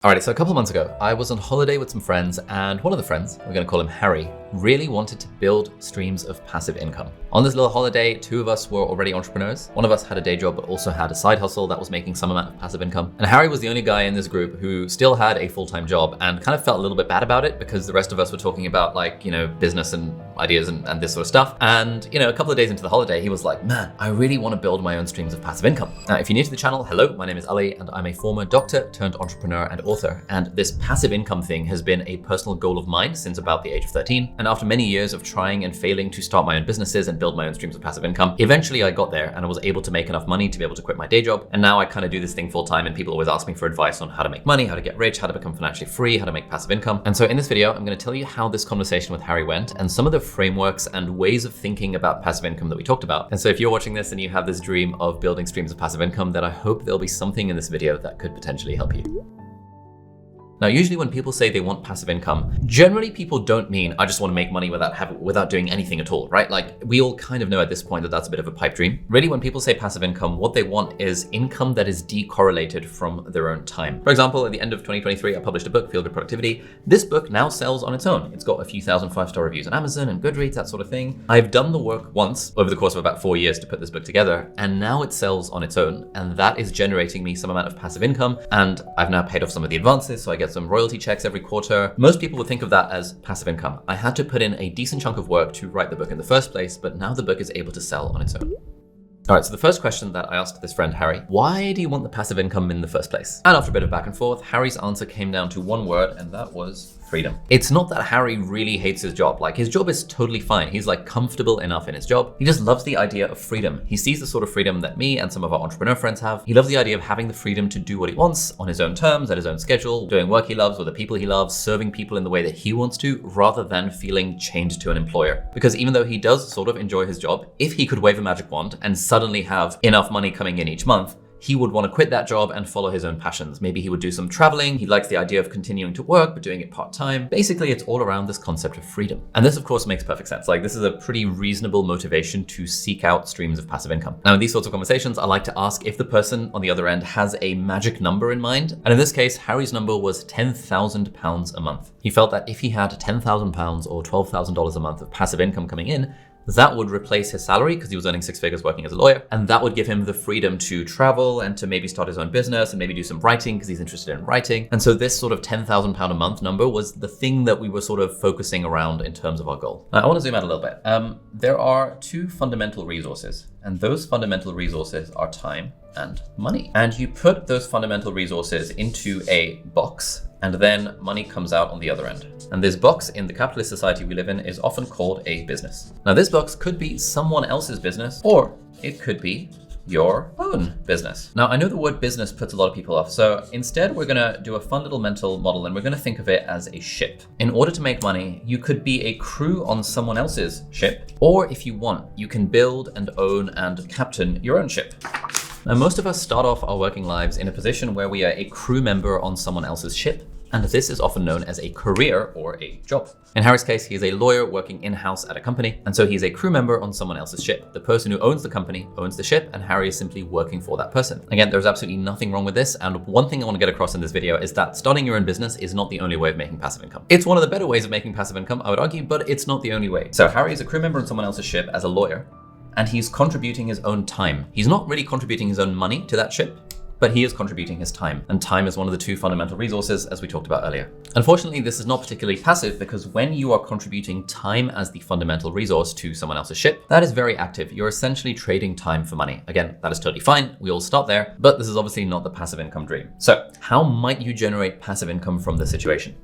Alrighty, so a couple of months ago, I was on holiday with some friends, and one of the friends, we're going to call him Harry, really wanted to build streams of passive income. On this little holiday, two of us were already entrepreneurs. One of us had a day job, but also had a side hustle that was making some amount of passive income. And Harry was the only guy in this group who still had a full-time job and kind of felt a little bit bad about it because the rest of us were talking about business and ideas and this sort of stuff. And, a couple of days into the holiday, he was like, man, I really want to build my own streams of passive income. Now, if you're new to the channel, hello, my name is Ali, and I'm a former doctor turned entrepreneur and author. And this passive income thing has been a personal goal of mine since about the age of 13. And after many years of trying and failing to start my own businesses and build my own streams of passive income, eventually I got there and I was able to make enough money to be able to quit my day job. And now I kind of do this thing full time, and people always ask me for advice on how to make money, how to get rich, how to become financially free, how to make passive income. And so in this video, I'm going to tell you how this conversation with Harry went and some of the frameworks and ways of thinking about passive income that we talked about. And so if you're watching this and you have this dream of building streams of passive income, then I hope there'll be something in this video that could potentially help you. Now, usually when people say they want passive income, generally people don't mean, I just want to make money without doing anything at all, right? Like, we all kind of know at this point that that's a bit of a pipe dream. Really, when people say passive income, what they want is income that is decorrelated from their own time. For example, at the end of 2023, I published a book, Feel Good Productivity. This book now sells on its own. It's got a few thousand 5-star reviews on Amazon and Goodreads, that sort of thing. I've done the work once over the course of about 4 years to put this book together, and now it sells on its own. And that is generating me some amount of passive income. And I've now paid off some of the advances, so I get some royalty checks every quarter. Most people would think of that as passive income. I had to put in a decent chunk of work to write the book in the first place, but now the book is able to sell on its own. All right, so the first question that I asked this friend, Harry, why do you want the passive income in the first place? And after a bit of back and forth, Harry's answer came down to one word, and that was freedom. It's not that Harry really hates his job. Like, his job is totally fine. He's comfortable enough in his job. He just loves the idea of freedom. He sees the sort of freedom that me and some of our entrepreneur friends have. He loves the idea of having the freedom to do what he wants on his own terms, at his own schedule, doing work he loves with the people he loves, serving people in the way that he wants to, rather than feeling chained to an employer. Because even though he does sort of enjoy his job, if he could wave a magic wand and suddenly have enough money coming in each month, he would want to quit that job and follow his own passions. Maybe he would do some traveling. He likes the idea of continuing to work, but doing it part-time. Basically, it's all around this concept of freedom. And this, of course, makes perfect sense. This is a pretty reasonable motivation to seek out streams of passive income. Now, in these sorts of conversations, I like to ask if the person on the other end has a magic number in mind. And in this case, Harry's number was £10,000 a month. He felt that if he had £10,000 or $12,000 a month of passive income coming in, that would replace his salary because he was earning 6 figures working as a lawyer. And that would give him the freedom to travel and to maybe start his own business and maybe do some writing because he's interested in writing. And so this sort of £10,000 a month number was the thing that we were sort of focusing around in terms of our goal. Now, I want to zoom out a little bit. There are two fundamental resources, and those fundamental resources are time and money. And you put those fundamental resources into a box, and then money comes out on the other end. And this box in the capitalist society we live in is often called a business. Now, this box could be someone else's business, or it could be your own business. Now, I know the word business puts a lot of people off, so instead we're gonna do a fun little mental model, and we're gonna think of it as a ship. In order to make money, you could be a crew on someone else's ship, or if you want, you can build and own and captain your own ship. Now, most of us start off our working lives in a position where we are a crew member on someone else's ship, and this is often known as a career or a job. In Harry's case, he is a lawyer working in-house at a company, and so he's a crew member on someone else's ship. The person who owns the company owns the ship, and Harry is simply working for that person. Again, there's absolutely nothing wrong with this, and one thing I want to get across in this video is that starting your own business is not the only way of making passive income. It's one of the better ways of making passive income, I would argue, but it's not the only way. So Harry is a crew member on someone else's ship as a lawyer, and he's contributing his own time. He's not really contributing his own money to that ship, but he is contributing his time. And time is one of the two fundamental resources, as we talked about earlier. Unfortunately, this is not particularly passive because when you are contributing time as the fundamental resource to someone else's ship, that is very active. You're essentially trading time for money. Again, that is totally fine. We all start there, but this is obviously not the passive income dream. So how might you generate passive income from this situation?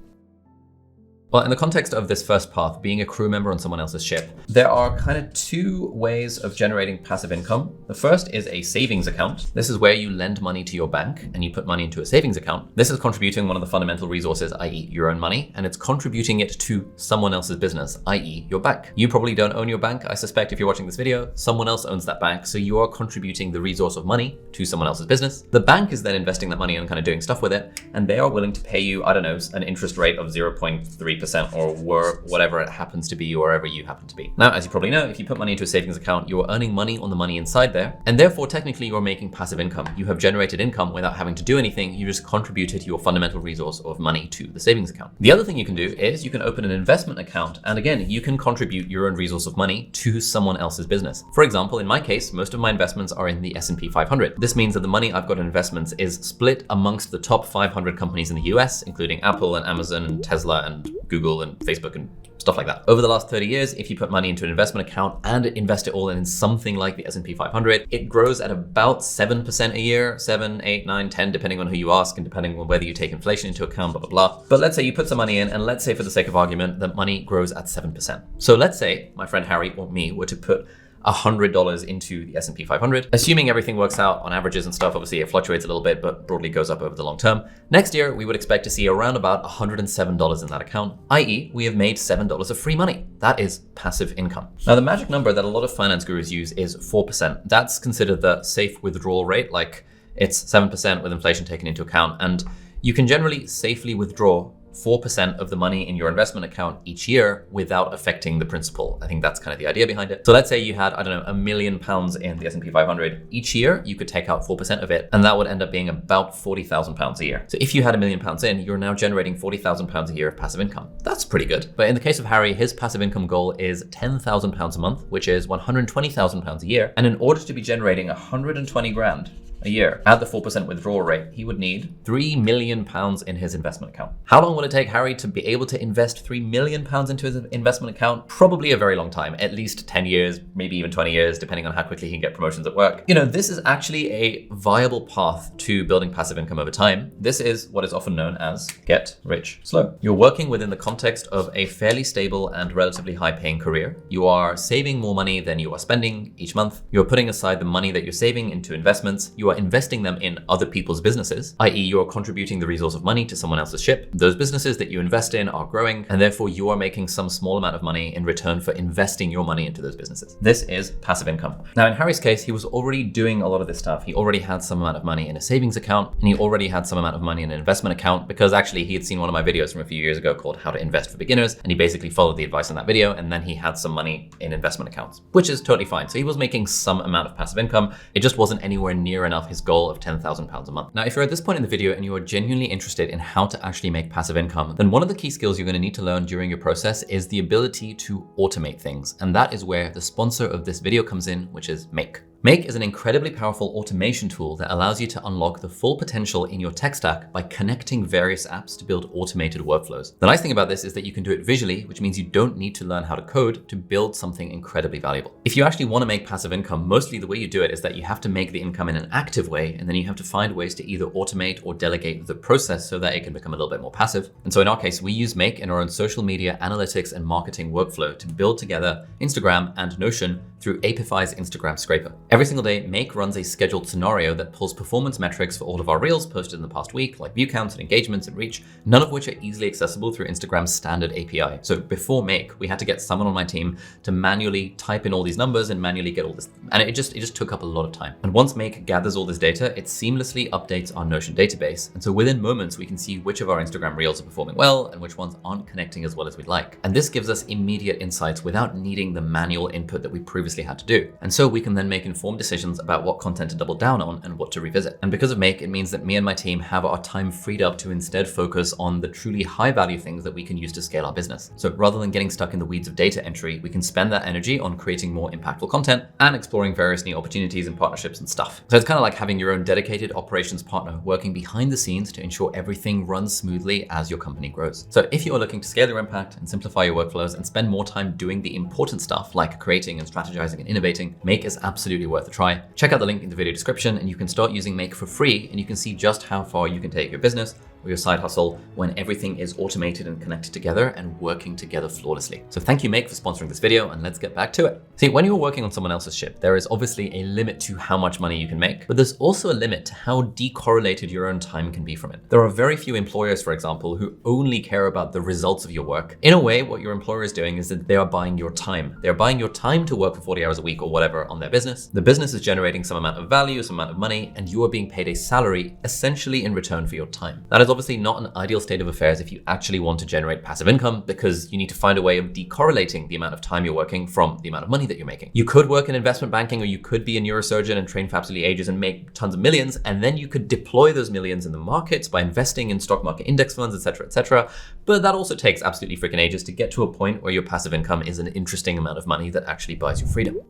Well, in the context of this first path, being a crew member on someone else's ship, there are kind of two ways of generating passive income. The first is a savings account. This is where you lend money to your bank and you put money into a savings account. This is contributing one of the fundamental resources, i.e. your own money, and it's contributing it to someone else's business, i.e. your bank. You probably don't own your bank. I suspect if you're watching this video, someone else owns that bank. So you are contributing the resource of money to someone else's business. The bank is then investing that money and kind of doing stuff with it, and they are willing to pay you, I don't know, an interest rate of 0.3%. 3% or whatever it happens to be wherever you happen to be. Now, as you probably know, if you put money into a savings account, you're earning money on the money inside there, and therefore technically you're making passive income. You have generated income without having to do anything. You just contributed your fundamental resource of money to the savings account. The other thing you can do is you can open an investment account, and again, you can contribute your own resource of money to someone else's business. For example, in my case, most of my investments are in the S&P 500. This means that the money I've got in investments is split amongst the top 500 companies in the US, including Apple and Amazon and Tesla and Google and Facebook and stuff like that. Over the last 30 years, if you put money into an investment account and invest it all in something like the S&P 500, it grows at about 7% a year, 7, 8, 9, 10, depending on who you ask and depending on whether you take inflation into account, blah, blah, blah. But let's say you put some money in, and let's say for the sake of argument, that money grows at 7%. So let's say my friend Harry or me were to put $100 into the S&P 500. Assuming everything works out on averages and stuff, obviously it fluctuates a little bit, but broadly goes up over the long term. Next year, we would expect to see around about $107 in that account, i.e. we have made $7 of free money. That is passive income. Now, the magic number that a lot of finance gurus use is 4%. That's considered the safe withdrawal rate, like it's 7% with inflation taken into account. And you can generally safely withdraw 4% of the money in your investment account each year without affecting the principal. I think that's kind of the idea behind it. So let's say you had, I don't know, £1 million in the S&P 500. Each year, you could take out 4% of it, and that would end up being about £40,000 a year. So if you had £1 million in, you're now generating £40,000 a year of passive income. That's pretty good. But in the case of Harry, his passive income goal is £10,000 a month, which is £120,000 a year. And in order to be generating 120 grand a year at the 4% withdrawal rate, he would need £3 million in his investment account. How long will it take Harry to be able to invest £3 million into his investment account? Probably a very long time, at least 10 years, maybe even 20 years, depending on how quickly he can get promotions at work. You know, this is actually a viable path to building passive income over time. This is what is often known as get rich slow. You're working within the context of a fairly stable and relatively high paying career. You are saving more money than you are spending each month. You're putting aside the money that you're saving into investments. You are investing them in other people's businesses, i.e. you're contributing the resource of money to someone else's ship. Those businesses that you invest in are growing, and therefore you are making some small amount of money in return for investing your money into those businesses. This is passive income. Now, in Harry's case, he was already doing a lot of this stuff. He already had some amount of money in a savings account, and he already had some amount of money in an investment account, because actually he had seen one of my videos from a few years ago called How to Invest for Beginners, and he basically followed the advice in that video, and then he had some money in investment accounts, which is totally fine. So he was making some amount of passive income. It just wasn't anywhere near enough his goal of £10,000 a month. Now, if you're at this point in the video and you are genuinely interested in how to actually make passive income, then one of the key skills you're going to need to learn during your process is the ability to automate things. And that is where the sponsor of this video comes in, which is Make. Make is an incredibly powerful automation tool that allows you to unlock the full potential in your tech stack by connecting various apps to build automated workflows. The nice thing about this is that you can do it visually, which means you don't need to learn how to code to build something incredibly valuable. If you actually want to make passive income, mostly the way you do it is that you have to make the income in an active way, and then you have to find ways to either automate or delegate the process so that it can become a little bit more passive. And so in our case, we use Make in our own social media analytics and marketing workflow to build together Instagram and Notion through Apify's Instagram scraper. Every single day, Make runs a scheduled scenario that pulls performance metrics for all of our reels posted in the past week, like view counts and engagements and reach, none of which are easily accessible through Instagram's standard API. So before Make, we had to get someone on my team to manually type in all these numbers and manually get all this. And it just took up a lot of time. And once Make gathers all this data, it seamlessly updates our Notion database. And so within moments, we can see which of our Instagram reels are performing well and which ones aren't connecting as well as we'd like. And this gives us immediate insights without needing the manual input that we previously had to do. And so we can then make informed decisions about what content to double down on and what to revisit. And because of Make, it means that me and my team have our time freed up to instead focus on the truly high value things that we can use to scale our business. So rather than getting stuck in the weeds of data entry, we can spend that energy on creating more impactful content and exploring various new opportunities and partnerships and stuff. So it's kind of like having your own dedicated operations partner working behind the scenes to ensure everything runs smoothly as your company grows. So if you're looking to scale your impact and simplify your workflows and spend more time doing the important stuff like creating and strategizing and innovating, Make is absolutely worth a try. Check out the link in the video description and you can start using Make for free, and you can see just how far you can take your business or your side hustle when everything is automated and connected together and working together flawlessly. So thank you, Make, for sponsoring this video, and let's get back to it. See, when you're working on someone else's ship, there is obviously a limit to how much money you can make, but there's also a limit to how decorrelated your own time can be from it. There are very few employers, for example, who only care about the results of your work. In a way, what your employer is doing is that they are buying your time. They're buying your time to work for 40 hours a week or whatever on their business. The business is generating some amount of value, some amount of money, and you are being paid a salary essentially in return for your time. That is obviously not an ideal state of affairs if you actually want to generate passive income, because you need to find a way of decorrelating the amount of time you're working from the amount of money that you're making. You could work in investment banking, or you could be a neurosurgeon and train for absolutely ages and make tons of millions, and then you could deploy those millions in the markets by investing in stock market index funds, etc., etc. But that also takes absolutely freaking ages to get to a point where your passive income is an interesting amount of money that actually buys you freedom.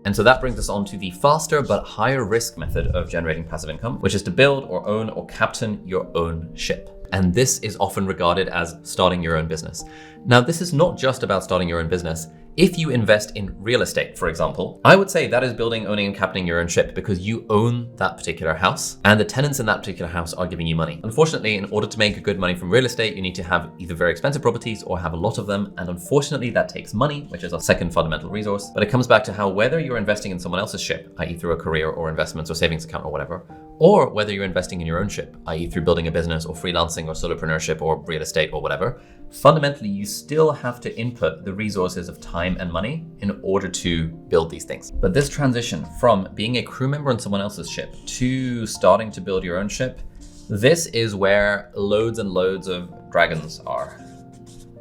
And so that brings us on to the faster but higher risk method of generating passive income, which is to build or own or captain your own ship. And this is often regarded as starting your own business. Now, this is not just about starting your own business. If you invest in real estate, for example, I would say that is building, owning, and captaining your own ship, because you own that particular house and the tenants in that particular house are giving you money. Unfortunately, in order to make good money from real estate, you need to have either very expensive properties or have a lot of them. And unfortunately, that takes money, which is our second fundamental resource. But it comes back to how whether you're investing in someone else's ship, i.e. through a career or investments or savings account or whatever, or whether you're investing in your own ship, i.e. through building a business or freelancing or solopreneurship or real estate or whatever, fundamentally, you still have to input the resources of time and money in order to build these things. But this transition from being a crew member on someone else's ship to starting to build your own ship, this is where loads and loads of dragons are.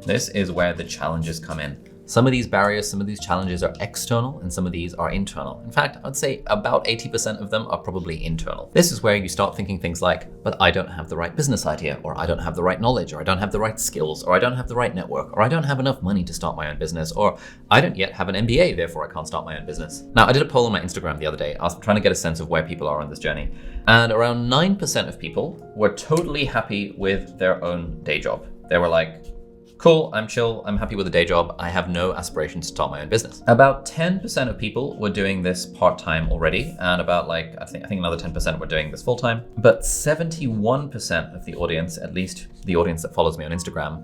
This is where the challenges come in. Some of these barriers, some of these challenges are external and some of these are internal. In fact, I'd say about 80% of them are probably internal. This is where you start thinking things like, but I don't have the right business idea, or I don't have the right knowledge, or I don't have the right skills, or I don't have the right network, or I don't have enough money to start my own business, or I don't yet have an MBA, therefore I can't start my own business. Now, I did a poll on my Instagram the other day. I was trying to get a sense of where people are on this journey. And around 9% of people were totally happy with their own day job. They were like, cool, I'm chill, I'm happy with a day job, I have no aspirations to start my own business. About 10% of people were doing this part-time already, and about I think another 10% were doing this full-time. But 71% of the audience, at least the audience that follows me on Instagram,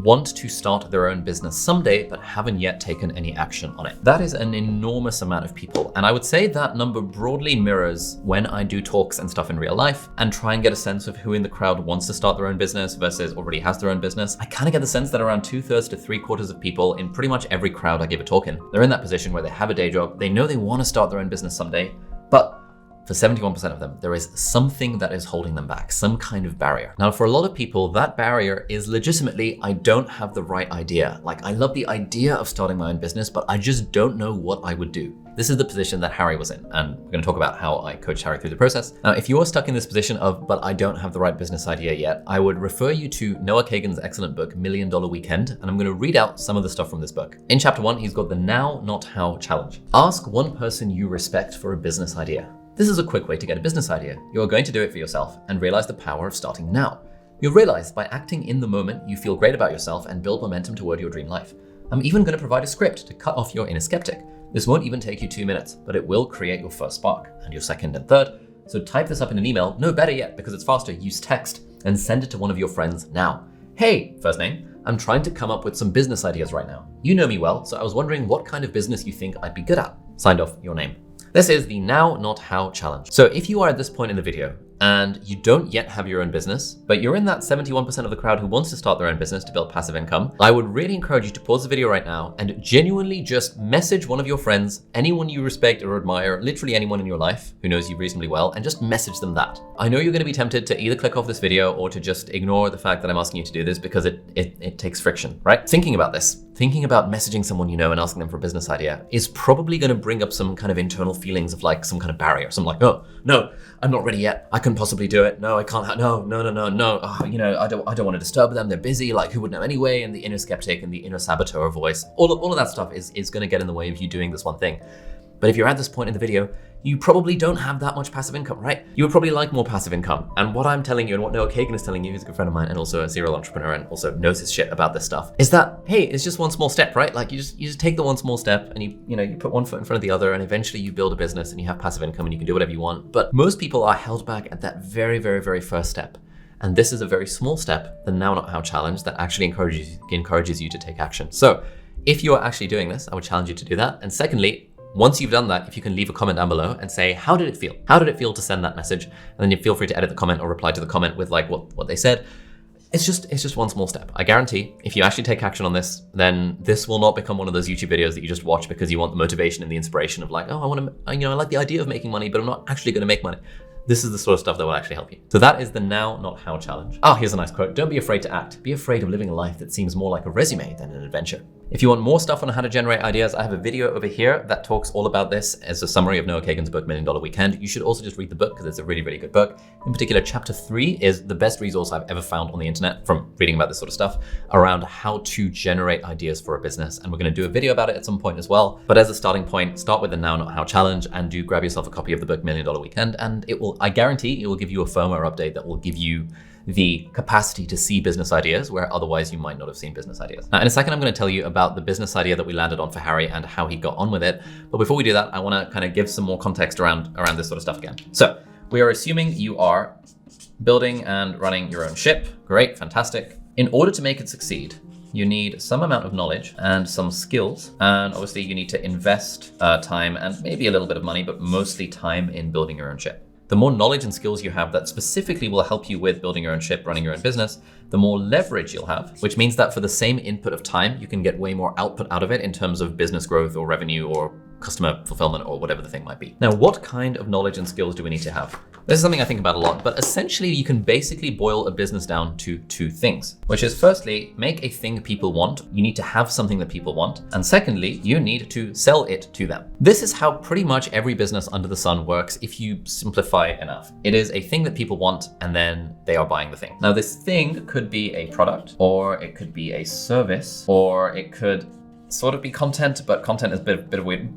want to start their own business someday, but haven't yet taken any action on it. That is an enormous amount of people. And I would say that number broadly mirrors when I do talks and stuff in real life and try and get a sense of who in the crowd wants to start their own business versus already has their own business. I kind of get the sense that around 2/3 to 3/4 of people in pretty much every crowd I give a talk in, they're in that position where they have a day job, they know they want to start their own business someday, but for 71% of them, there is something that is holding them back, some kind of barrier. Now, for a lot of people, that barrier is legitimately, I don't have the right idea. Like, I love the idea of starting my own business, but I just don't know what I would do. This is the position that Harry was in, and we're going to talk about how I coached Harry through the process. Now, if you are stuck in this position of, but I don't have the right business idea yet, I would refer you to Noah Kagan's excellent book, $1 Million Weekend, and I'm going to read out some of the stuff from this book. In chapter 1, he's got the Now, Not How challenge. Ask one person you respect for a business idea. This is a quick way to get a business idea. You are going to do it for yourself and realize the power of starting now. You'll realize by acting in the moment, you feel great about yourself and build momentum toward your dream life. I'm even going to provide a script to cut off your inner skeptic. This won't even take you 2 minutes, but it will create your first spark and your second and third. So type this up in an email. No, better yet, because it's faster, use text and send it to one of your friends now. Hey, first name, I'm trying to come up with some business ideas right now. You know me well, so I was wondering what kind of business you think I'd be good at. Signed off, your name. This is the Now, Not How challenge. So if you are at this point in the video and you don't yet have your own business, but you're in that 71% of the crowd who wants to start their own business to build passive income, I would really encourage you to pause the video right now and genuinely just message one of your friends, anyone you respect or admire, literally anyone in your life who knows you reasonably well, and just message them that. I know you're going to be tempted to either click off this video or to just ignore the fact that I'm asking you to do this because it takes friction, right? Thinking about this, thinking about messaging someone you know and asking them for a business idea is probably going to bring up some kind of internal feelings of like some kind of barrier. So I'm like, oh, no, I'm not ready yet. I couldn't possibly do it. No, I can't. No. Oh, I don't want to disturb them. They're busy. Like, who would know anyway? And the inner skeptic and the inner saboteur voice, all of that stuff is going to get in the way of you doing this one thing. But if you're at this point in the video, you probably don't have that much passive income, right? You would probably like more passive income. And what I'm telling you and what Noah Kagan is telling you, who's a good friend of mine and also a serial entrepreneur and also knows his shit about this stuff, is that, hey, it's just one small step, right? Like you just take the one small step and you put one foot in front of the other and eventually you build a business and you have passive income and you can do whatever you want. But most people are held back at that very, very, very first step. And this is a very small step, the Now Not How challenge, that actually encourages you to take action. So if you are actually doing this, I would challenge you to do that. And secondly, once you've done that, if you can leave a comment down below and say, how did it feel? How did it feel to send that message? And then you feel free to edit the comment or reply to the comment with like what they said. It's just one small step. I guarantee if you actually take action on this, then this will not become one of those YouTube videos that you just watch because you want the motivation and the inspiration of like, oh, I like the idea of making money, but I'm not actually going to make money. This is the sort of stuff that will actually help you. So that is the now, not how challenge. Here's a nice quote. Don't be afraid to act. Be afraid of living a life that seems more like a resume than an adventure. If you want more stuff on how to generate ideas, I have a video over here that talks all about this as a summary of Noah Kagan's book, $1 Million Weekend. You should also just read the book because it's a really, really good book. In particular, chapter 3 is the best resource I've ever found on the internet from reading about this sort of stuff around how to generate ideas for a business. And we're going to do a video about it at some point as well. But as a starting point, start with the now, not how challenge, and do grab yourself a copy of the book, $1 Million Weekend. And it will, I guarantee it will give you a firmware update that will give you the capacity to see business ideas where otherwise you might not have seen business ideas. Now, in a second, I'm going to tell you about the business idea that we landed on for Harry and how he got on with it. But before we do that, I want to kind of give some more context around this sort of stuff again. So we are assuming you are building and running your own ship. Great, fantastic. In order to make it succeed, you need some amount of knowledge and some skills. And obviously you need to invest time and maybe a little bit of money, but mostly time in building your own ship. The more knowledge and skills you have that specifically will help you with building your own ship, running your own business, the more leverage you'll have, which means that for the same input of time, you can get way more output out of it in terms of business growth or revenue or customer fulfillment or whatever the thing might be. Now, what kind of knowledge and skills do we need to have? This is something I think about a lot, but essentially you can basically boil a business down to 2 things, which is firstly, make a thing people want. You need to have something that people want. And secondly, you need to sell it to them. This is how pretty much every business under the sun works if you simplify enough. It is a thing that people want and then they are buying the thing. Now, this thing could be a product, or it could be a service, or it could sort of be content, but content is a bit of weird.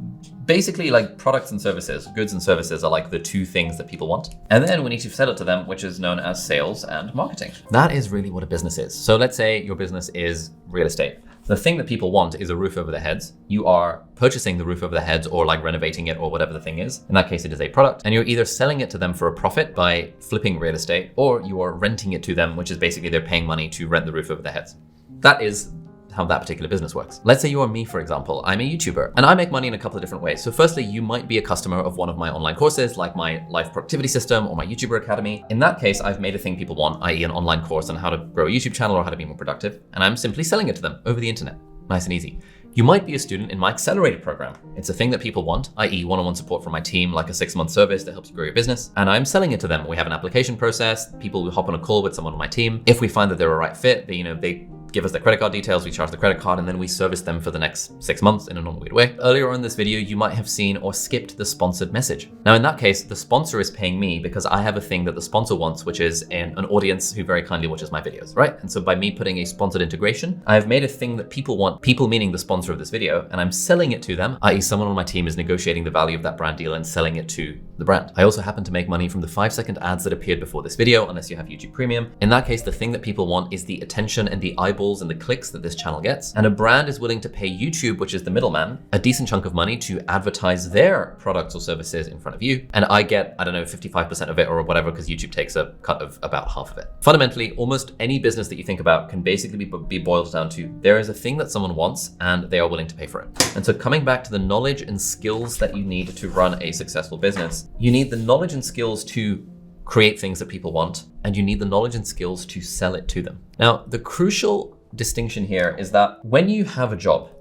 Basically, like products and services, goods and services are like the 2 things that people want. And then we need to sell it to them, which is known as sales and marketing. That is really what a business is. So let's say your business is real estate. The thing that people want is a roof over their heads. You are purchasing the roof over their heads or like renovating it or whatever the thing is. In that case, it is a product. And you're either selling it to them for a profit by flipping real estate, or you are renting it to them, which is basically they're paying money to rent the roof over their heads. That is how that particular business works. Let's say you are me, for example. I'm a YouTuber and I make money in a couple of different ways. So firstly, you might be a customer of one of my online courses, like my life productivity system or my YouTuber Academy. In that case, I've made a thing people want, i.e. an online course on how to grow a YouTube channel or how to be more productive. And I'm simply selling it to them over the internet. Nice and easy. You might be a student in my accelerator program. It's a thing that people want, i.e. one-on-one support from my team, like a 6-month service that helps you grow your business. And I'm selling it to them. We have an application process. People will hop on a call with someone on my team. If we find that they're a right fit, they give us their credit card details, we charge the credit card, and then we service them for the next 6 months in a non-weird way. Earlier on in this video, you might have seen or skipped the sponsored message. Now, in that case, the sponsor is paying me because I have a thing that the sponsor wants, which is an audience who very kindly watches my videos, right? And so by me putting a sponsored integration, I have made a thing that people want, people meaning the sponsor of this video, and I'm selling it to them, i.e. someone on my team is negotiating the value of that brand deal and selling it to the brand. I also happen to make money from the 5-second ads that appeared before this video, unless you have YouTube Premium. In that case, the thing that people want is the attention and the eyeballs and the clicks that this channel gets. And a brand is willing to pay YouTube, which is the middleman, a decent chunk of money to advertise their products or services in front of you. And I get, 55% of it or whatever, because YouTube takes a cut of about half of it. Fundamentally, almost any business that you think about can basically be boiled down to there is a thing that someone wants and they are willing to pay for it. And so coming back to the knowledge and skills that you need to run a successful business, you need the knowledge and skills to create things that people want, and you need the knowledge and skills to sell it to them. Now, the crucial distinction here is that when you have a job,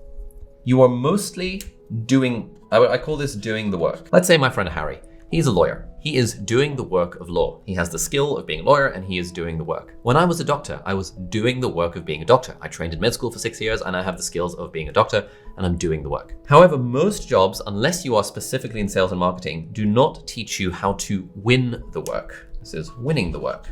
you are mostly doing, I call this doing the work. Let's say my friend Harry, he's a lawyer. He is doing the work of law. He has the skill of being a lawyer and he is doing the work. When I was a doctor, I was doing the work of being a doctor. I trained in med school for 6 years and I have the skills of being a doctor and I'm doing the work. However, most jobs, unless you are specifically in sales and marketing, do not teach you how to win the work. This is winning the work.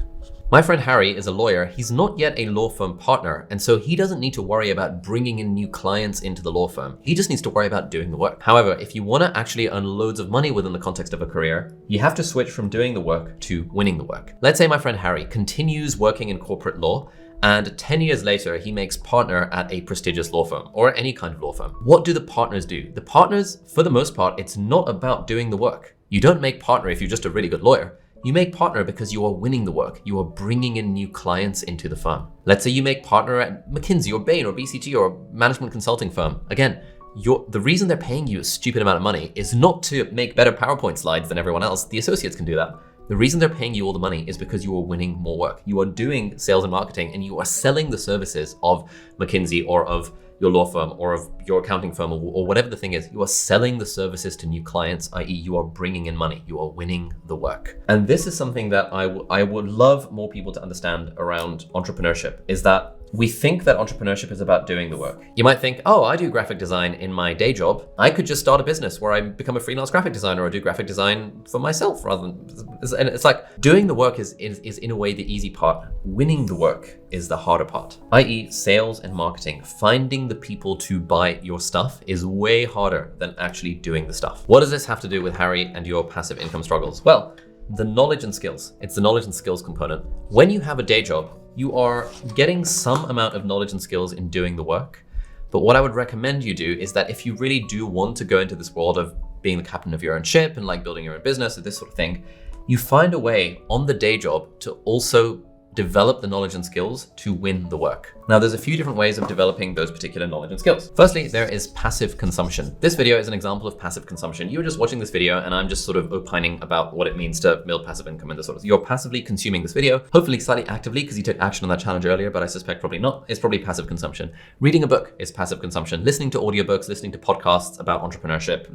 My friend Harry is a lawyer. He's not yet a law firm partner, and so he doesn't need to worry about bringing in new clients into the law firm. He just needs to worry about doing the work. However, if you want to actually earn loads of money within the context of a career, you have to switch from doing the work to winning the work. Let's say my friend Harry continues working in corporate law, and 10 years later, he makes partner at a prestigious law firm or any kind of law firm. What do the partners do? The partners, for the most part, it's not about doing the work. You don't make partner if you're just a really good lawyer. You make partner because you are winning the work. You are bringing in new clients into the firm. Let's say you make partner at McKinsey or Bain or BCG or a management consulting firm. Again, the reason they're paying you a stupid amount of money is not to make better PowerPoint slides than everyone else. The associates can do that. The reason they're paying you all the money is because you are winning more work. You are doing sales and marketing and you are selling the services of McKinsey or of your law firm or of your accounting firm or whatever the thing is. You are selling the services to new clients, i.e. you are bringing in money, you are winning the work. And this is something that I would love more people to understand around entrepreneurship, is that we think that entrepreneurship is about doing the work. You might think, oh, I do graphic design in my day job. I could just start a business where I become a freelance graphic designer or do graphic design for myself rather than, and it's like doing the work is in a way the easy part. Winning the work is the harder part, i.e. sales and marketing. Finding the people to buy your stuff is way harder than actually doing the stuff. What does this have to do with Harry and your passive income struggles? Well, the knowledge and skills. It's the knowledge and skills component. When you have a day job, you are getting some amount of knowledge and skills in doing the work. But what I would recommend you do is that if you really do want to go into this world of being the captain of your own ship and like building your own business or this sort of thing, you find a way on the day job to also develop the knowledge and skills to win the work. Now, there's a few different ways of developing those particular knowledge and skills. Firstly, there is passive consumption. This video is an example of passive consumption. You're just watching this video and I'm just sort of opining about what it means to build passive income and this sort of, you're passively consuming this video, hopefully slightly actively because you took action on that challenge earlier, but I suspect probably not. It's probably passive consumption. Reading a book is passive consumption. Listening to audiobooks, listening to podcasts about entrepreneurship,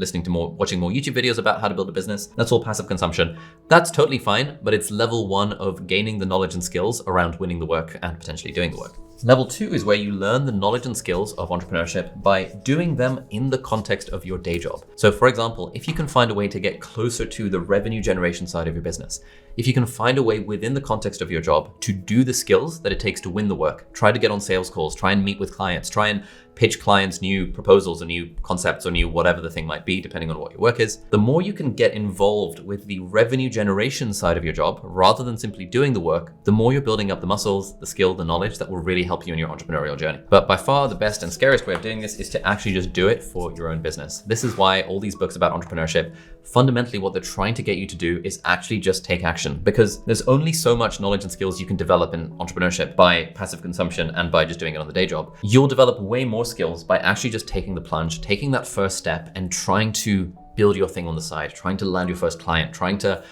watching more YouTube videos about how to build a business, that's all passive consumption. That's totally fine, but it's level 1 of gaining the knowledge and skills around winning the work and potentially doing the work. Level 2 is where you learn the knowledge and skills of entrepreneurship by doing them in the context of your day job. So for example, if you can find a way to get closer to the revenue generation side of your business, if you can find a way within the context of your job to do the skills that it takes to win the work, try to get on sales calls, try and meet with clients, try and pitch clients new proposals or new concepts or new whatever the thing might be, depending on what your work is, the more you can get involved with the revenue generation side of your job, rather than simply doing the work, the more you're building up the muscles, the skill, the knowledge that will really help you in your entrepreneurial journey. But by far the best and scariest way of doing this is to actually just do it for your own business. This is why all these books about entrepreneurship, fundamentally what they're trying to get you to do is actually just take action, because there's only so much knowledge and skills you can develop in entrepreneurship by passive consumption and by just doing it on the day job. You'll develop way more skills by actually just taking the plunge, taking that first step and trying to build your thing on the side, trying to land your first client, trying to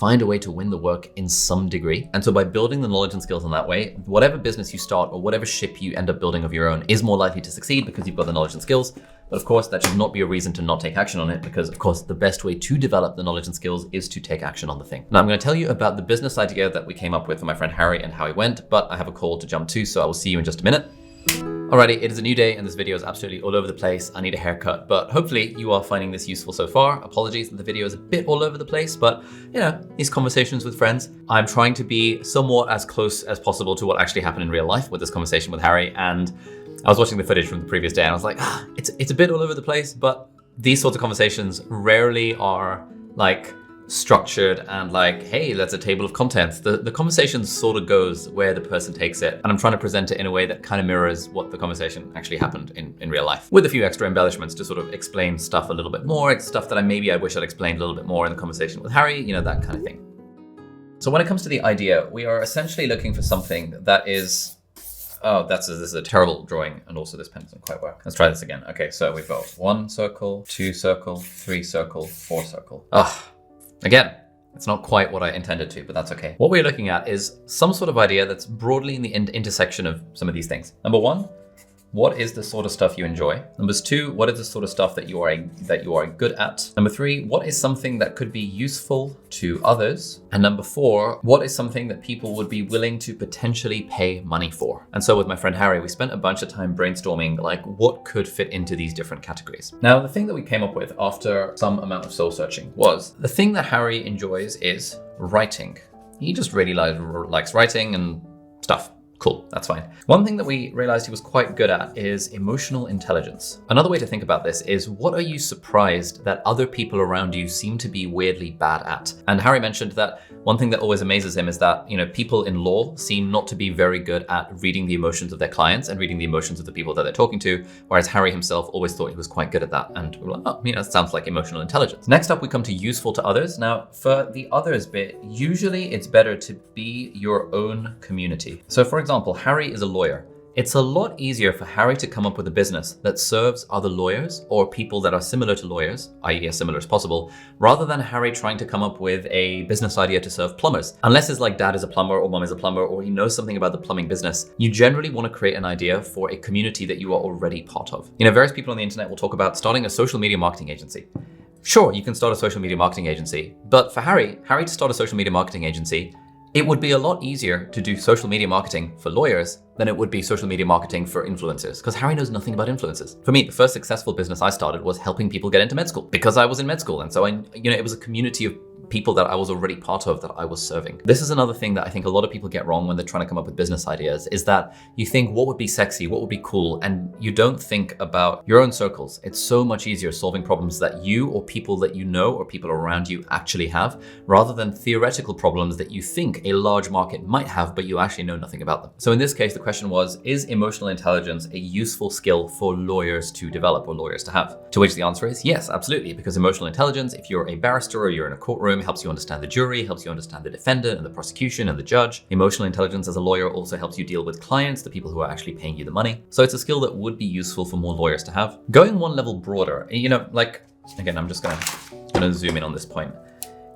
find a way to win the work in some degree. And so by building the knowledge and skills in that way, whatever business you start or whatever ship you end up building of your own is more likely to succeed because you've got the knowledge and skills. But of course, that should not be a reason to not take action on it, because of course, the best way to develop the knowledge and skills is to take action on the thing. Now I'm going to tell you about the business idea that we came up with for my friend Harry and how it went, but I have a call to jump to, so I will see you in just a minute. Alrighty, it is a new day and this video is absolutely all over the place. I need a haircut, but hopefully you are finding this useful so far. Apologies that the video is a bit all over the place, but you know, these conversations with friends, I'm trying to be somewhat as close as possible to what actually happened in real life with this conversation with Harry. And I was watching the footage from the previous day and I was like, it's a bit all over the place, but these sorts of conversations rarely are like structured and like, hey, that's a table of contents. The conversation sort of goes where the person takes it. And I'm trying to present it in a way that kind of mirrors what the conversation actually happened in real life, with a few extra embellishments to sort of explain stuff a little bit more. It's stuff that I wish I'd explained a little bit more in the conversation with Harry, you know, that kind of thing. So when it comes to the idea, we are essentially looking for something that is, this is a terrible drawing, and also this pen doesn't quite work. Let's try this again. Okay, so we've got 1 circle, 2 circle, 3 circle, 4 circle. Again, it's not quite what I intended to, but that's okay. What we're looking at is some sort of idea that's broadly in the intersection of some of these things. Number 1, what is the sort of stuff you enjoy? Number 2, what is the sort of stuff that you are good at? Number 3, what is something that could be useful to others? And number 4, what is something that people would be willing to potentially pay money for? And so with my friend Harry, we spent a bunch of time brainstorming like what could fit into these different categories. Now, the thing that we came up with after some amount of soul searching was the thing that Harry enjoys is writing. He just really likes writing and stuff. Cool, that's fine. One thing that we realized he was quite good at is emotional intelligence. Another way to think about this is, what are you surprised that other people around you seem to be weirdly bad at? And Harry mentioned that one thing that always amazes him is that, you know, people in law seem not to be very good at reading the emotions of their clients and reading the emotions of the people that they're talking to, whereas Harry himself always thought he was quite good at that. And we were like, oh, you know, that sounds like emotional intelligence. Next up, we come to useful to others. Now, for the others bit, usually it's better to be your own community. So for example, Harry is a lawyer. It's a lot easier for Harry to come up with a business that serves other lawyers or people that are similar to lawyers, i.e. as similar as possible, rather than Harry trying to come up with a business idea to serve plumbers. Unless his dad is a plumber or mom is a plumber or he knows something about the plumbing business, you generally want to create an idea for a community that you are already part of. Various people on the internet will talk about starting a social media marketing agency. Sure, you can start a social media marketing agency, but for Harry to start a social media marketing agency, it would be a lot easier to do social media marketing for lawyers than it would be social media marketing for influencers, because Harry knows nothing about influencers. For me, the first successful business I started was helping people get into med school because I was in med school. And so it was a community of people that I was already part of that I was serving. This is another thing that I think a lot of people get wrong when they're trying to come up with business ideas, is that you think what would be sexy, what would be cool, and you don't think about your own circles. It's so much easier solving problems that you or people that you know or people around you actually have, rather than theoretical problems that you think a large market might have, but you actually know nothing about them. So in this case, the question was, is emotional intelligence a useful skill for lawyers to develop or lawyers to have? To which the answer is yes, absolutely, because emotional intelligence, if you're a barrister or you're in a courtroom, helps you understand the jury, helps you understand the defendant and the prosecution and the judge. Emotional intelligence as a lawyer also helps you deal with clients, the people who are actually paying you the money. So it's a skill that would be useful for more lawyers to have. Going one level broader, again, I'm just gonna zoom in on this point.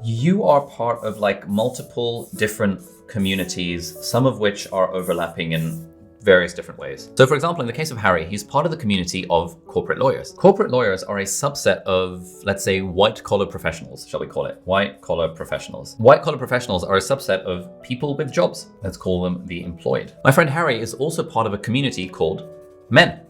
You are part of multiple different communities, some of which are overlapping in various different ways. So for example, in the case of Harry, he's part of the community of corporate lawyers. Corporate lawyers are a subset of, let's say, white-collar professionals, shall we call it? White-collar professionals. White-collar professionals are a subset of people with jobs. Let's call them the employed. My friend Harry is also part of a community called men.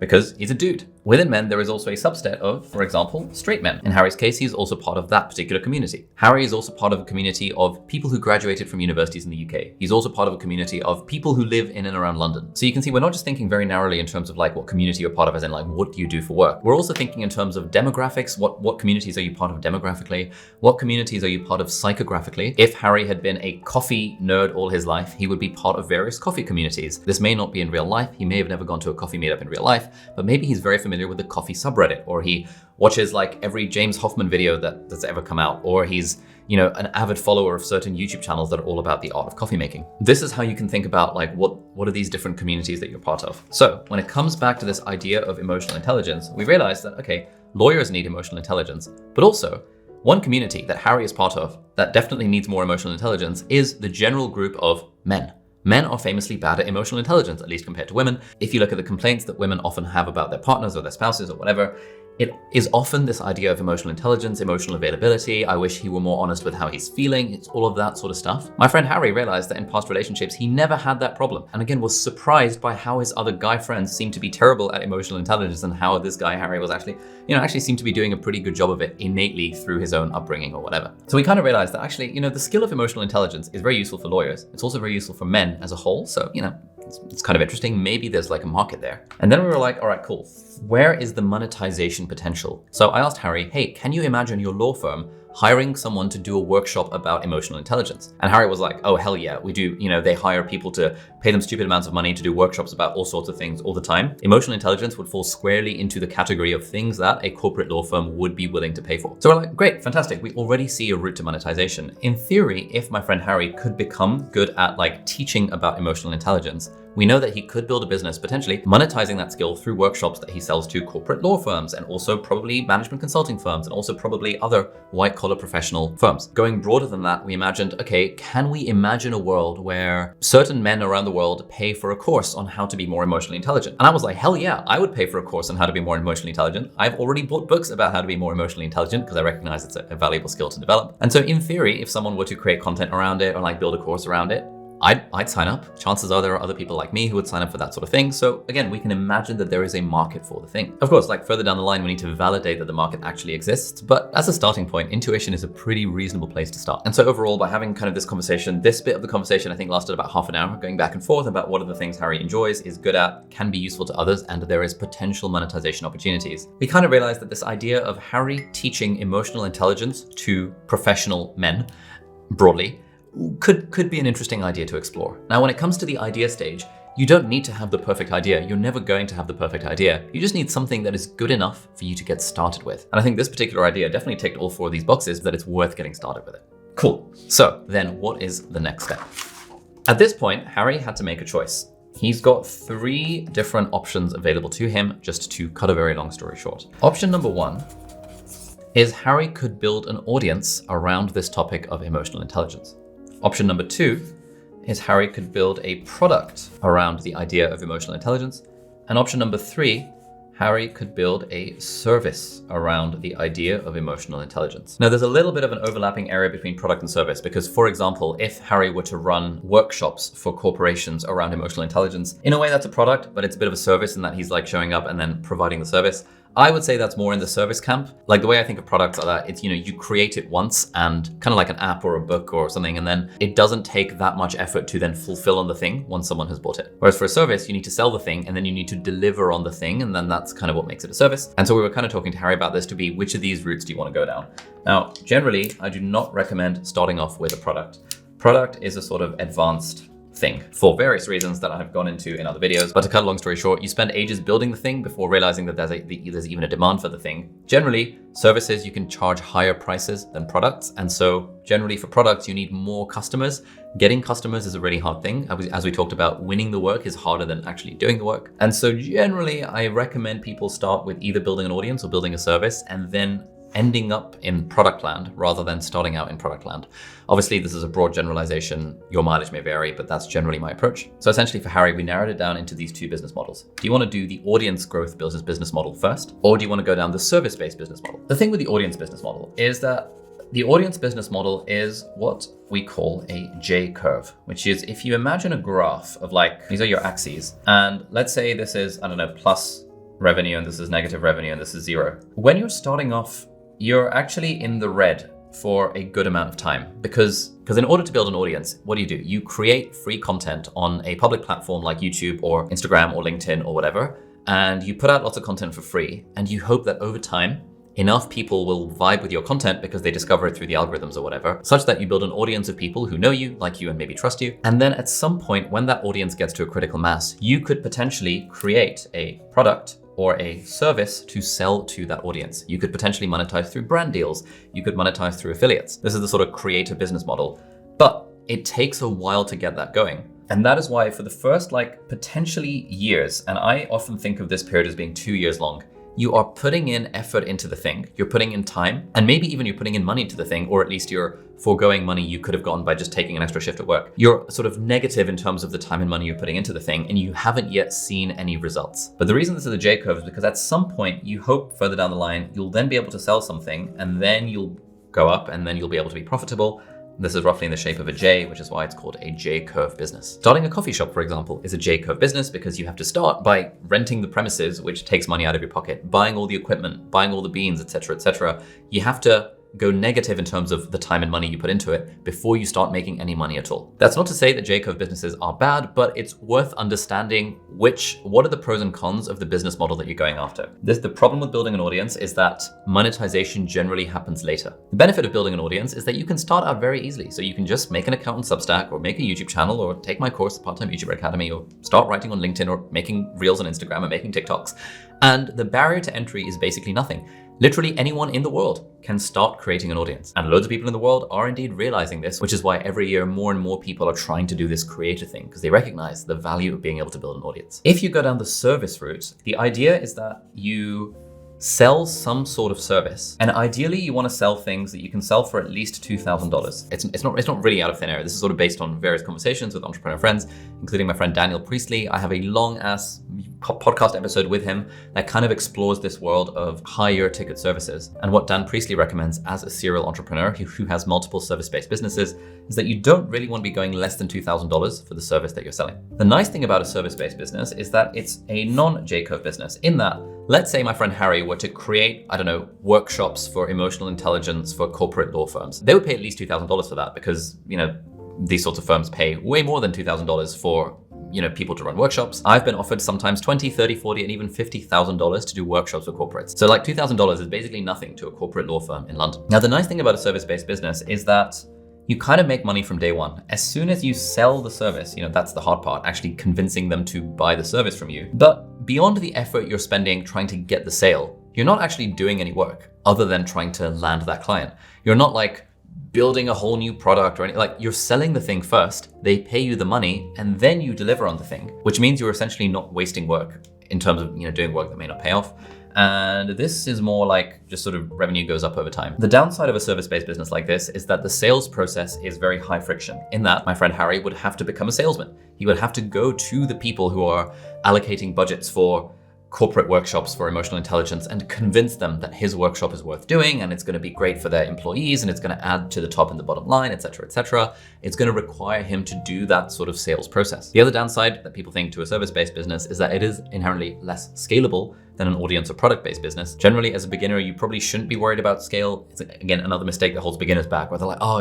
Because he's a dude. Within men, there is also a subset of, for example, straight men. In Harry's case, he's also part of that particular community. Harry is also part of a community of people who graduated from universities in the UK. He's also part of a community of people who live in and around London. So you can see we're not just thinking very narrowly in terms of what community you're part of, as in what do you do for work? We're also thinking in terms of demographics. What communities are you part of demographically? What communities are you part of psychographically? If Harry had been a coffee nerd all his life, he would be part of various coffee communities. This may not be in real life. He may have never gone to a coffee meetup in real life, but maybe he's very familiar with the coffee subreddit, or he watches every James Hoffman video that's ever come out, or he's an avid follower of certain YouTube channels that are all about the art of coffee making. This is how you can think about what are these different communities that you're part of. So when it comes back to this idea of emotional intelligence, we realize that, okay, lawyers need emotional intelligence, but also one community that Harry is part of that definitely needs more emotional intelligence is the general group of men. Men are famously bad at emotional intelligence, at least compared to women. If you look at the complaints that women often have about their partners or their spouses or whatever, it is often this idea of emotional intelligence, emotional availability. I wish he were more honest with how he's feeling. It's all of that sort of stuff. My friend Harry realized that in past relationships, he never had that problem. And again, was surprised by how his other guy friends seemed to be terrible at emotional intelligence and how this guy Harry was actually seemed to be doing a pretty good job of it innately through his own upbringing or whatever. So we kind of realized that actually, the skill of emotional intelligence is very useful for lawyers. It's also very useful for men as a whole. So, it's kind of interesting. Maybe there's a market there. And then we were like, all right, cool. Where is the monetization potential? So I asked Harry, hey, can you imagine your law firm hiring someone to do a workshop about emotional intelligence? And Harry was like, oh, hell yeah, we do. They hire people to pay them stupid amounts of money to do workshops about all sorts of things all the time. Emotional intelligence would fall squarely into the category of things that a corporate law firm would be willing to pay for. So we're like, great, fantastic. We already see a route to monetization. In theory, if my friend Harry could become good at teaching about emotional intelligence, we know that he could build a business potentially monetizing that skill through workshops that he sells to corporate law firms and also probably management consulting firms and also probably other white-collar professional firms. Going broader than that, we imagined, okay, can we imagine a world where certain men around the world pay for a course on how to be more emotionally intelligent? And I was like, hell yeah, I would pay for a course on how to be more emotionally intelligent. I've already bought books about how to be more emotionally intelligent because I recognize it's a valuable skill to develop. And so in theory, if someone were to create content around it or build a course around it, I'd sign up. Chances are there are other people like me who would sign up for that sort of thing. So again, we can imagine that there is a market for the thing. Of course, further down the line, we need to validate that the market actually exists. But as a starting point, intuition is a pretty reasonable place to start. And so overall, by having kind of this conversation, this bit of the conversation, I think lasted about half an hour, going back and forth about what are the things Harry enjoys, is good at, can be useful to others, and there is potential monetization opportunities. We kind of realized that this idea of Harry teaching emotional intelligence to professional men broadly could be an interesting idea to explore. Now, when it comes to the idea stage, you don't need to have the perfect idea. You're never going to have the perfect idea. You just need something that is good enough for you to get started with. And I think this particular idea definitely ticked all four of these boxes, that it's worth getting started with it. Cool. So then what is the next step? At this point, Harry had to make a choice. He's got 3 different options available to him, just to cut a very long story short. Option number 1 is Harry could build an audience around this topic of emotional intelligence. Option number 2 is Harry could build a product around the idea of emotional intelligence. And option number 3, Harry could build a service around the idea of emotional intelligence. Now, there's a little bit of an overlapping area between product and service because, for example, if Harry were to run workshops for corporations around emotional intelligence, in a way that's a product, but it's a bit of a service in that he's like showing up and then providing the service. I would say that's more in the service camp. Like the way I think of products are that it's, you create it once and kind of like an app or a book or something, and then it doesn't take that much effort to then fulfill on the thing once someone has bought it. Whereas for a service, you need to sell the thing and then you need to deliver on the thing, and then that's kind of what makes it a service. And so we were kind of talking to Harry about this to be, which of these routes do you want to go down? Now, generally, I do not recommend starting off with a product. Product is a sort of advanced thing for various reasons that I've gone into in other videos. But to cut a long story short, you spend ages building the thing before realizing that there's even a demand for the thing. Generally, services, you can charge higher prices than products. And so generally for products, you need more customers. Getting customers is a really hard thing. As we talked about, winning the work is harder than actually doing the work. And so generally, I recommend people start with either building an audience or building a service and then ending up in product land rather than starting out in product land. Obviously, this is a broad generalization. Your mileage may vary, but that's generally my approach. So essentially for Harry, we narrowed it down into these 2 business models. Do you want to do the audience growth business model first, or do you want to go down the service-based business model? The thing with the audience business model is that the audience business model is what we call a J curve, which is if you imagine a graph of like, these are your axes, and let's say this is, I don't know, plus revenue, and this is negative revenue, and this is 0. When you're starting off, you're actually in the red for a good amount of time because in order to build an audience, what do? You create free content on a public platform like YouTube or Instagram or LinkedIn or whatever, and you put out lots of content for free, and you hope that over time, enough people will vibe with your content because they discover it through the algorithms or whatever, such that you build an audience of people who know you, like you, and maybe trust you. And then at some point, when that audience gets to a critical mass, you could potentially create a product or a service to sell to that audience. You could potentially monetize through brand deals. You could monetize through affiliates. This is the sort of creative business model, but it takes a while to get that going. And that is why for the first potentially years, and I often think of this period as being 2 years long, you are putting in effort into the thing, you're putting in time, and maybe even you're putting in money into the thing, or at least you're foregoing money you could have gotten by just taking an extra shift at work. You're sort of negative in terms of the time and money you're putting into the thing, and you haven't yet seen any results. But the reason this is a J curve is because at some point you hope further down the line, you'll then be able to sell something, and then you'll go up, and then you'll be able to be profitable. This is roughly in the shape of a J, which is why it's called a J-curve business. Starting a coffee shop, for example, is a J-curve business because you have to start by renting the premises, which takes money out of your pocket, buying all the equipment, buying all the beans, etc., etc. You have to go negative in terms of the time and money you put into it before you start making any money at all. That's not to say that J-curve businesses are bad, but it's worth understanding what are the pros and cons of the business model that you're going after. The problem with building an audience is that monetization generally happens later. The benefit of building an audience is that you can start out very easily. So you can just make an account on Substack or make a YouTube channel or take my course, the Part-Time YouTuber Academy, or start writing on LinkedIn or making reels on Instagram or making TikToks. And the barrier to entry is basically nothing. Literally anyone in the world can start creating an audience. And loads of people in the world are indeed realizing this, which is why every year more and more people are trying to do this creator thing because they recognize the value of being able to build an audience. If you go down the service route, the idea is that you sell some sort of service, and ideally you want to sell things that you can sell for at least $2,000. It's not really out of thin air. This is sort of based on various conversations with entrepreneur friends, including my friend Daniel Priestley. I have a long ass podcast episode with him that kind of explores this world of higher ticket services. And what Dan Priestley recommends as a serial entrepreneur who has multiple service-based businesses is that you don't really want to be going less than $2,000 for the service that you're selling. The nice thing about a service-based business is that it's a non-J-curve business in that, let's say my friend Harry were to create, workshops for emotional intelligence for corporate law firms. They would pay at least $2,000 for that because, these sorts of firms pay way more than $2,000 for people to run workshops. I've been offered sometimes $20, $30, $40, and even $50,000 to do workshops for corporates. So $2,000 is basically nothing to a corporate law firm in London. Now, the nice thing about a service-based business is that you kind of make money from day one. As soon as you sell the service, that's the hard part, actually convincing them to buy the service from you. But beyond the effort you're spending trying to get the sale, you're not actually doing any work other than trying to land that client. You're not building a whole new product or anything. Like, you're selling the thing first, they pay you the money, and then you deliver on the thing, which means you're essentially not wasting work in terms of, doing work that may not pay off. And this is more like just sort of revenue goes up over time. The downside of a service-based business like this is that the sales process is very high friction. In that, my friend Harry would have to become a salesman. He would have to go to the people who are allocating budgets for corporate workshops for emotional intelligence and convince them that his workshop is worth doing and it's going to be great for their employees and it's going to add to the top and the bottom line, etc., etc. It's going to require him to do that sort of sales process. The other downside that people think to a service-based business is that it is inherently less scalable than an audience or product-based business. Generally, as a beginner, you probably shouldn't be worried about scale. It's, again, another mistake that holds beginners back, where they're like, oh,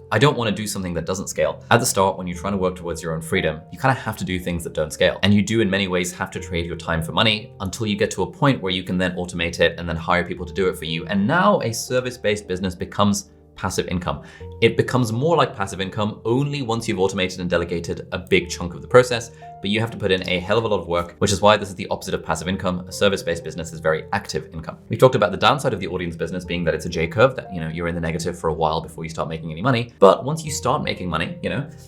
I don't want to do something that doesn't scale. At the start, when you're trying to work towards your own freedom, you kind of have to do things that don't scale. And you do, in many ways, have to trade your time for money until you get to a point where you can then automate it and then hire people to do it for you. And now a service-based business becomes passive income. It becomes more like passive income only once you've automated and delegated a big chunk of the process, but you have to put in a hell of a lot of work, which is why this is the opposite of passive income. A service-based business is very active income. We've talked about the downside of the audience business being that it's a J-curve, that you're in the negative for a while before you start making any money. But once you start making money,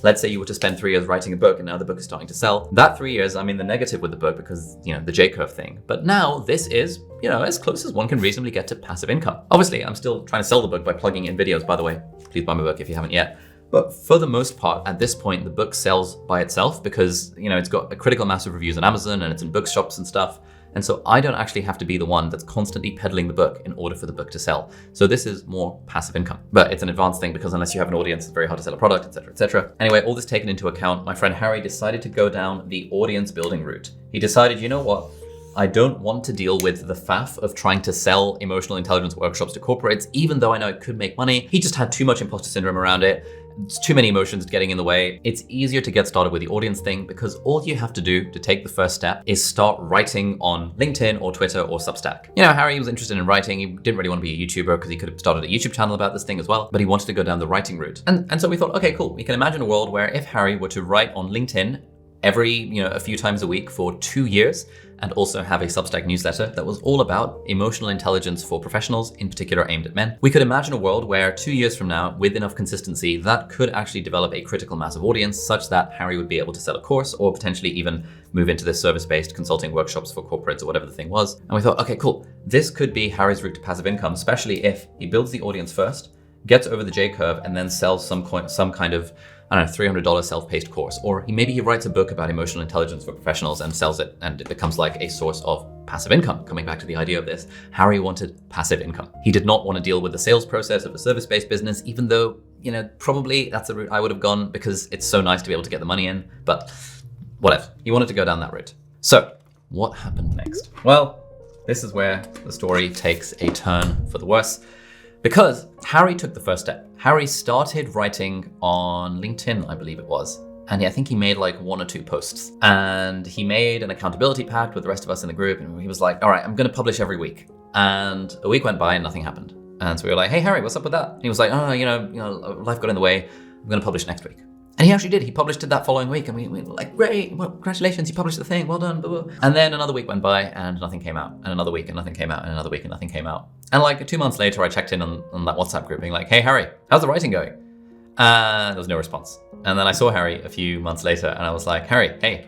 let's say you were to spend 3 years writing a book and now the book is starting to sell. That 3 years, I'm in the negative with the book because, the J-curve thing. But now this is, as close as one can reasonably get to passive income. Obviously, I'm still trying to sell the book by plugging in videos, by the way. Please buy my book if you haven't yet. But for the most part, at this point, the book sells by itself because, it's got a critical mass of reviews on Amazon and it's in bookshops and stuff. And so I don't actually have to be the one that's constantly peddling the book in order for the book to sell. So this is more passive income, but it's an advanced thing because unless you have an audience, it's very hard to sell a product, etc., etc. Anyway, all this taken into account, my friend Harry decided to go down the audience building route. He decided, you know what? I don't want to deal with the faff of trying to sell emotional intelligence workshops to corporates, even though I know it could make money. He just had too much imposter syndrome around it. It's too many emotions getting in the way. It's easier to get started with the audience thing because all you have to do to take the first step is start writing on LinkedIn or Twitter or Substack. Harry was interested in writing. He didn't really want to be a YouTuber because he could have started a YouTube channel about this thing as well, but he wanted to go down the writing route. And so we thought, okay, cool. We can imagine a world where if Harry were to write on LinkedIn every, a few times a week for 2 years, and also have a Substack newsletter that was all about emotional intelligence for professionals, in particular aimed at men. We could imagine a world where 2 years from now, with enough consistency, that could actually develop a critical mass of audience such that Harry would be able to sell a course or potentially even move into this service-based consulting workshops for corporates or whatever the thing was. And we thought, okay, cool. This could be Harry's route to passive income, especially if he builds the audience first, gets over the J-curve, and then sells some kind of, $300 self-paced course. Or maybe he writes a book about emotional intelligence for professionals and sells it, and it becomes like a source of passive income. Coming back to the idea of this, Harry wanted passive income. He did not want to deal with the sales process of a service-based business, even though, probably that's the route I would have gone because it's so nice to be able to get the money in, but whatever. He wanted to go down that route. So what happened next? Well, this is where the story takes a turn for the worse. Because Harry took the first step. Harry started writing on LinkedIn, I believe it was. And I think he made like 1 or 2 posts. And he made an accountability pact with the rest of us in the group. And he was like, all right, I'm going to publish every week. And a week went by and nothing happened. And so we were like, hey, Harry, what's up with that? And he was like, oh, life got in the way. I'm going to publish next week. And he actually did. He published it that following week. And we were like, great, well, congratulations, you published the thing, well done, blah, blah. And then another week went by and nothing came out. And another week and nothing came out. And another week and nothing came out. And like 2 months later, I checked in on that WhatsApp group being like, hey, Harry, how's the writing going? And there was no response. And then I saw Harry a few months later and I was like, Harry, hey,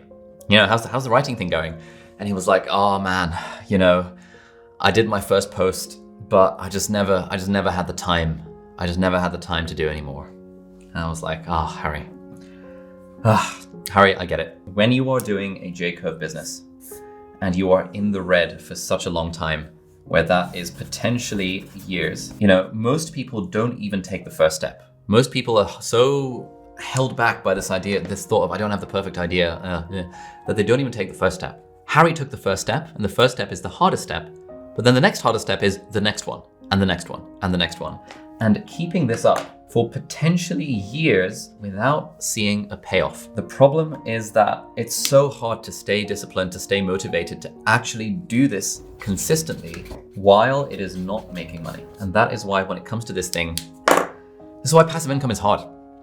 how's the writing thing going? And he was like, oh man, I did my first post, but I just never had the time. I just never had the time to do anymore. And I was like, oh, Harry. Harry, I get it. When you are doing a J-curve business and you are in the red for such a long time, where that is potentially years, most people don't even take the first step. Most people are so held back by this thought of I don't have the perfect idea, that they don't even take the first step. Harry took the first step, and the first step is the hardest step, but then the next hardest step is the next one, and the next one, and the next one. And keeping this up for potentially years without seeing a payoff. The problem is that it's so hard to stay disciplined, to stay motivated, to actually do this consistently while it is not making money. And that is why when it comes to this thing, this is why passive income is hard.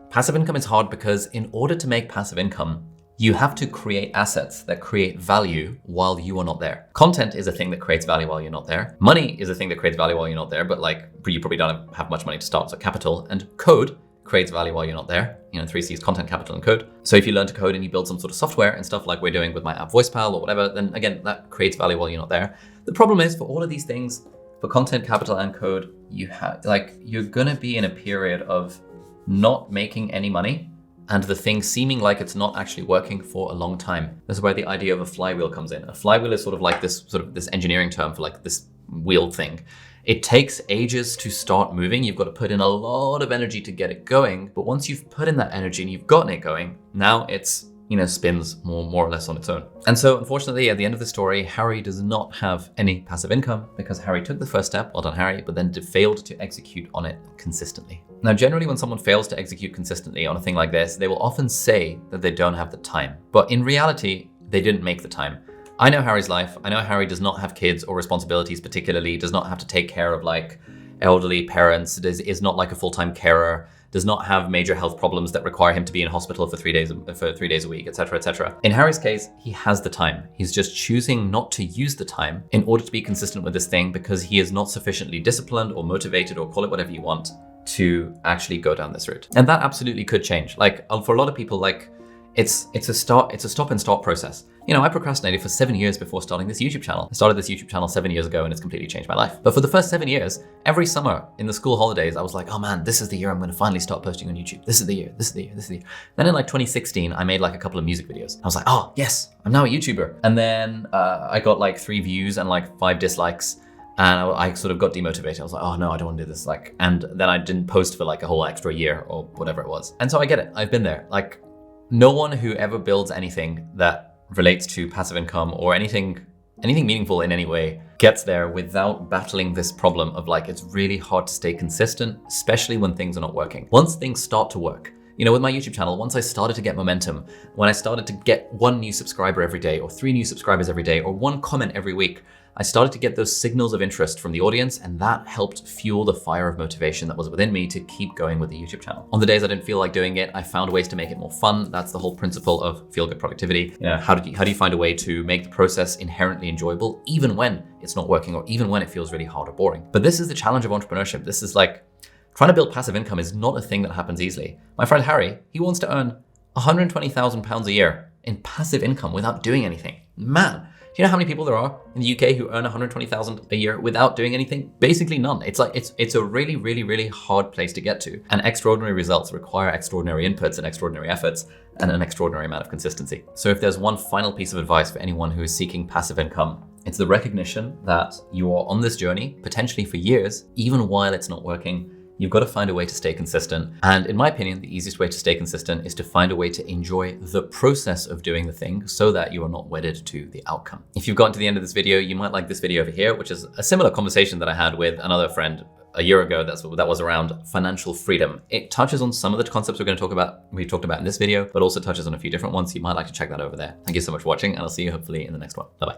Passive income is hard because in order to make passive income, You have to create assets that create value while you are not there. Content is a thing that creates value while you're not there. Money is a thing that creates value while you're not there, but like you probably don't have much money to start, so capital. And code creates value while you're not there. 3 C's: content, capital, and code. So if you learn to code and you build some sort of software and stuff like we're doing with my app VoicePal or whatever, then again, that creates value while you're not there. The problem is, for all of these things, for content, capital, and code, you're gonna be in a period of not making any money and the thing seeming like it's not actually working for a long time. This is where the idea of a flywheel comes in. A flywheel is sort of like this engineering term for like this wheel thing. It takes ages to start moving. You've got to put in a lot of energy to get it going. But once you've put in that energy and you've gotten it going, now it's, spins more or less on its own. And so unfortunately, at the end of the story, Harry does not have any passive income because Harry took the first step, well done Harry, but then failed to execute on it consistently. Now, generally when someone fails to execute consistently on a thing like this, they will often say that they don't have the time. But in reality, they didn't make the time. I know Harry's life. I know Harry does not have kids or responsibilities particularly, does not have to take care of like elderly parents, is not like a full-time carer, does not have major health problems that require him to be in hospital for 3 days a week, etc., etc. In Harry's case, he has the time. He's just choosing not to use the time in order to be consistent with this thing because he is not sufficiently disciplined or motivated, or call it whatever you want, to actually go down this route. And that absolutely could change. Like for a lot of people, like it's a stop and start process. I procrastinated for 7 years before starting this YouTube channel. I started this YouTube channel 7 years ago and it's completely changed my life. But for the first 7 years, every summer in the school holidays, I was like, oh man, this is the year I'm going to finally start posting on YouTube. This is the year, this is the year, this is the year. Then in like 2016, I made like a couple of music videos. I was like, oh yes, I'm now a YouTuber. And then I got like 3 views and like 5 dislikes. And I sort of got demotivated. I was like, oh no, I don't want to do this. And then I didn't post for like a whole extra year or whatever it was. And so I get it. I've been there. Like no one who ever builds anything that relates to passive income or anything meaningful in any way gets there without battling this problem of like, it's really hard to stay consistent, especially when things are not working. Once things start to work, with my YouTube channel, once I started to get momentum, when I started to get 1 new subscriber every day or 3 new subscribers every day or 1 comment every week, I started to get those signals of interest from the audience, and that helped fuel the fire of motivation that was within me to keep going with the YouTube channel. On the days I didn't feel like doing it, I found ways to make it more fun. That's the whole principle of feel-good productivity. How do you find a way to make the process inherently enjoyable, even when it's not working or even when it feels really hard or boring? But this is the challenge of entrepreneurship. This is like, trying to build passive income is not a thing that happens easily. My friend Harry, he wants to earn £120,000 a year in passive income without doing anything. Man, do you know how many people there are in the UK who earn £120,000 a year without doing anything? Basically none. It's like, it's a really, really, really hard place to get to. And extraordinary results require extraordinary inputs and extraordinary efforts and an extraordinary amount of consistency. So if there's one final piece of advice for anyone who is seeking passive income, it's the recognition that you are on this journey, potentially for years, even while it's not working. You've got to find a way to stay consistent. And in my opinion, the easiest way to stay consistent is to find a way to enjoy the process of doing the thing so that you are not wedded to the outcome. If you've gotten to the end of this video, you might like this video over here, which is a similar conversation that I had with another friend a year ago that was around financial freedom. It touches on some of the concepts we talked about in this video, but also touches on a few different ones. You might like to check that over there. Thank you so much for watching, and I'll see you hopefully in the next one. Bye-bye.